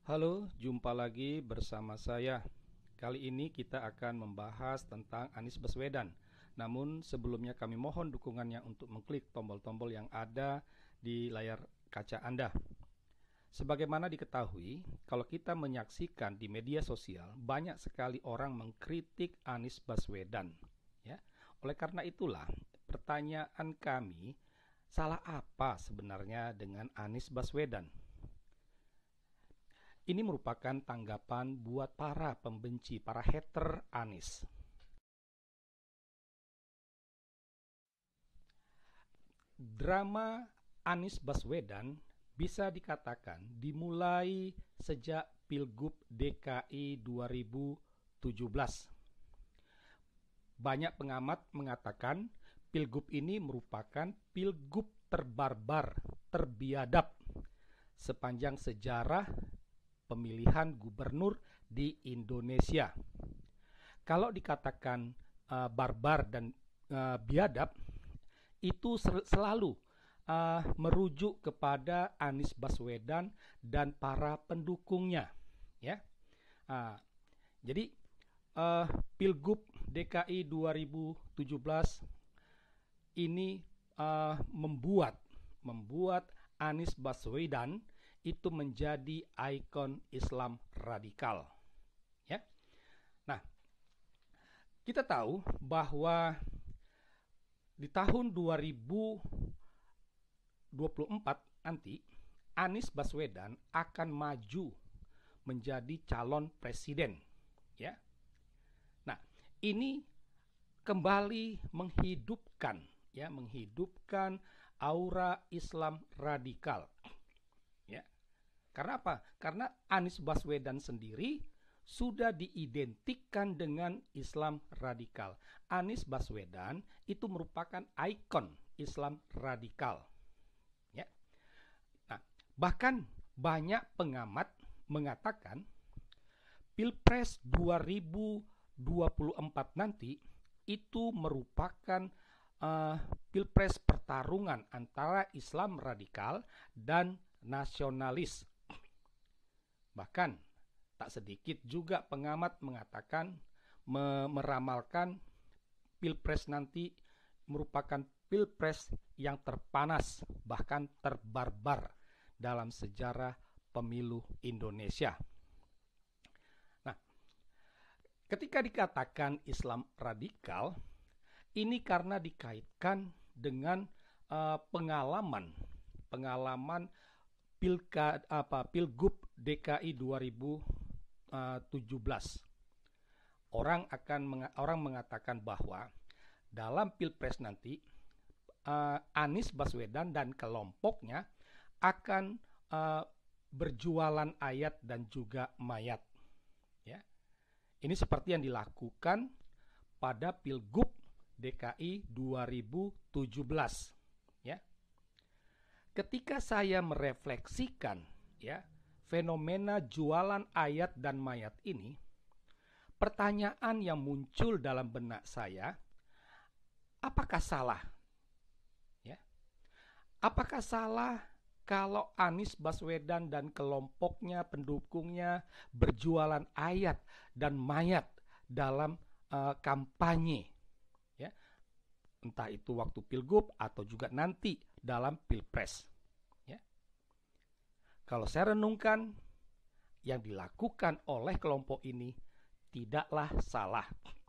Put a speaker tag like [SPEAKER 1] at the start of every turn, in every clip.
[SPEAKER 1] Halo, jumpa lagi bersama saya. Kali ini kita akan membahas tentang Anies Baswedan. Namun sebelumnya kami mohon dukungannya untuk mengklik tombol-tombol yang ada di layar kaca Anda. Sebagaimana diketahui, kalau kita menyaksikan di media sosial, banyak sekali orang mengkritik Anies Baswedan. Ya, oleh karena itulah, pertanyaan kami, salah apa sebenarnya dengan Anies Baswedan? Ini merupakan tanggapan buat para pembenci, para hater Anies. Drama Anies Baswedan bisa dikatakan dimulai sejak Pilgub DKI 2017. Banyak pengamat mengatakan Pilgub ini merupakan Pilgub terbarbar, terbiadab sepanjang sejarah pemilihan gubernur di Indonesia. Kalau dikatakan barbar dan biadab, itu selalu merujuk kepada Anies Baswedan dan para pendukungnya. Ya, jadi Pilgub DKI 2017 ini membuat Anies Baswedan itu menjadi ikon Islam radikal. Ya. Nah, kita tahu bahwa di tahun 2024 nanti Anies Baswedan akan maju menjadi calon presiden. Ya. Nah, ini kembali menghidupkan aura Islam radikal. Karena apa? Karena Anies Baswedan sendiri sudah diidentikan dengan Islam radikal. Anies Baswedan itu merupakan ikon Islam radikal. Ya. Nah, bahkan banyak pengamat mengatakan Pilpres 2024 nanti itu merupakan Pilpres pertarungan antara Islam radikal dan nasionalis. Bahkan tak sedikit juga pengamat mengatakan meramalkan Pilpres nanti merupakan Pilpres yang terpanas, bahkan terbarbar dalam sejarah pemilu Indonesia. Nah, ketika dikatakan Islam radikal, ini karena dikaitkan dengan pengalaman Pilgub DKI 2017. Orang mengatakan bahwa dalam Pilpres nanti Anies Baswedan dan kelompoknya akan berjualan ayat dan juga mayat. Ya. Ini seperti yang dilakukan pada Pilgub DKI 2017. Ya. Ketika saya merefleksikan fenomena jualan ayat dan mayat ini, pertanyaan yang muncul dalam benak saya, apakah salah? Ya. Apakah salah kalau Anies Baswedan dan kelompoknya, pendukungnya berjualan ayat dan mayat dalam kampanye? Ya. Entah itu waktu Pilgub atau juga nanti dalam Pilpres. Ya. Kalau saya renungkan, yang dilakukan oleh kelompok ini tidaklah salah.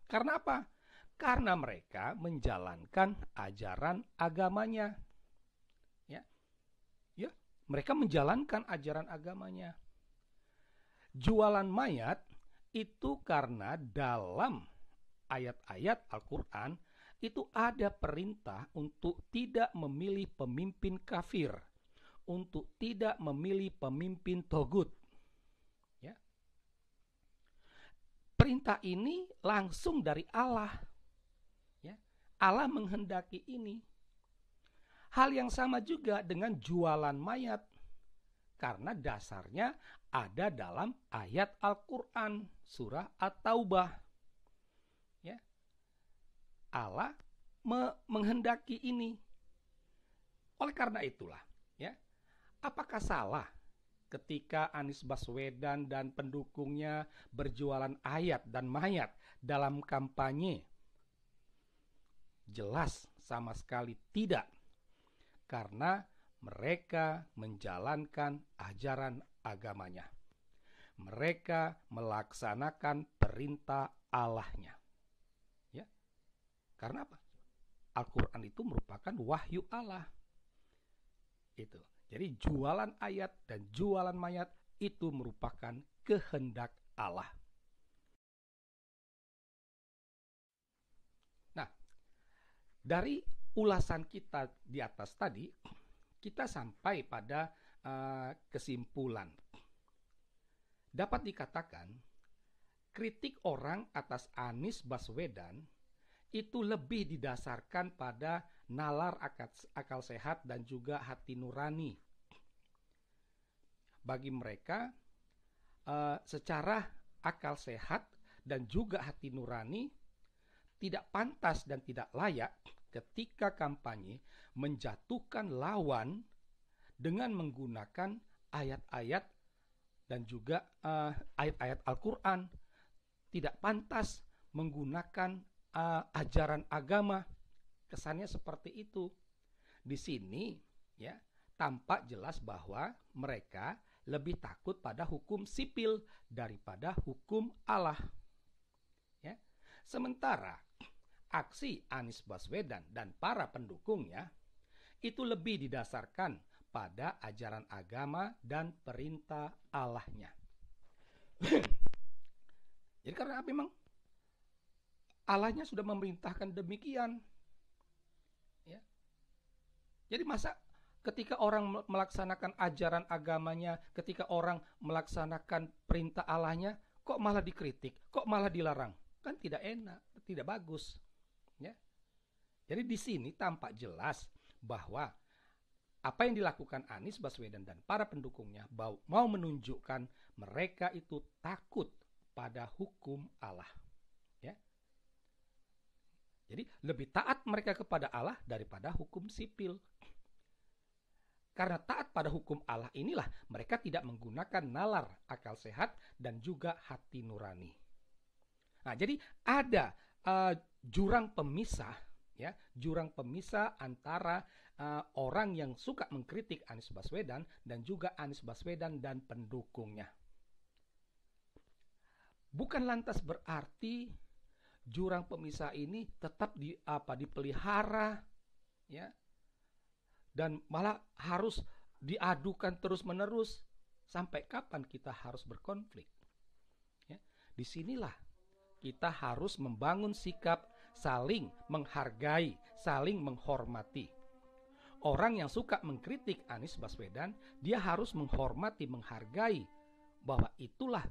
[SPEAKER 1] Karena apa? Karena mereka menjalankan ajaran agamanya. Ya. Ya, mereka menjalankan ajaran agamanya. Jualan mayat itu karena dalam ayat-ayat Al-Quran itu ada perintah untuk tidak memilih pemimpin kafir, untuk tidak memilih pemimpin togut. Ya. Perintah ini langsung dari Allah. Ya. Allah menghendaki ini. Hal yang sama juga dengan jualan mayat, karena dasarnya ada dalam ayat Al-Quran, surah At-Taubah. Allah menghendaki ini. Oleh karena itulah, apakah salah ketika Anies Baswedan dan pendukungnya berjualan ayat dan mayat dalam kampanye? Jelas sama sekali tidak, karena mereka menjalankan ajaran agamanya. Mereka melaksanakan perintah Allahnya. Ya. Karena apa? Al-Quran itu merupakan wahyu Allah. Itu. Jadi jualan ayat dan jualan mayat itu merupakan kehendak Allah. Nah, dari ulasan kita di atas tadi, kita sampai pada kesimpulan. Dapat dikatakan, kritik orang atas Anies Baswedan itu lebih didasarkan pada nalar akal sehat dan juga hati nurani. Bagi mereka, secara akal sehat dan juga hati nurani, tidak pantas dan tidak layak ketika kampanye menjatuhkan lawan dengan menggunakan ayat-ayat dan juga ayat-ayat Al-Quran. Tidak pantas menggunakan ajaran agama. Kesannya seperti itu. Di sini ya tampak jelas bahwa mereka lebih takut pada hukum sipil daripada hukum Allah. Ya. Sementara aksi Anies Baswedan dan para pendukungnya itu lebih didasarkan pada ajaran agama dan perintah Allahnya. Jadi karena memang Allahnya sudah memerintahkan demikian. Ya. Jadi masa ketika orang melaksanakan ajaran agamanya, ketika orang melaksanakan perintah Allahnya, kok malah dikritik, kok malah dilarang? Kan tidak enak, tidak bagus. Ya. Jadi di sini tampak jelas bahwa apa yang dilakukan Anies Baswedan dan para pendukungnya mau menunjukkan mereka itu takut pada hukum Allah. Ya. Jadi lebih taat mereka kepada Allah daripada hukum sipil. Karena taat pada hukum Allah inilah mereka tidak menggunakan nalar akal sehat dan juga hati nurani. Nah, jadi ada jurang pemisah, ya, jurang pemisah antara orang yang suka mengkritik Anies Baswedan dan juga Anies Baswedan dan pendukungnya. Bukan lantas berarti jurang pemisah ini tetap dipelihara, ya, dan malah harus diadukan terus-menerus. Sampai kapan kita harus berkonflik? Ya, disinilah kita harus membangun sikap saling menghargai, saling menghormati. Orang yang suka mengkritik Anies Baswedan, dia harus menghormati, menghargai bahwa itulah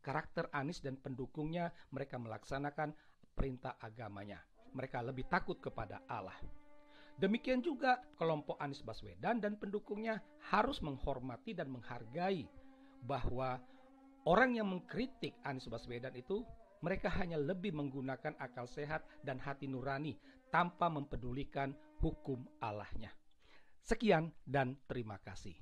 [SPEAKER 1] karakter Anies dan pendukungnya. Mereka melaksanakan perintah agamanya. Mereka lebih takut kepada Allah. Demikian juga kelompok Anies Baswedan dan pendukungnya harus menghormati dan menghargai bahwa orang yang mengkritik Anies Baswedan itu mereka hanya lebih menggunakan akal sehat dan hati nurani tanpa mempedulikan hukum Allahnya. Sekian dan terima kasih.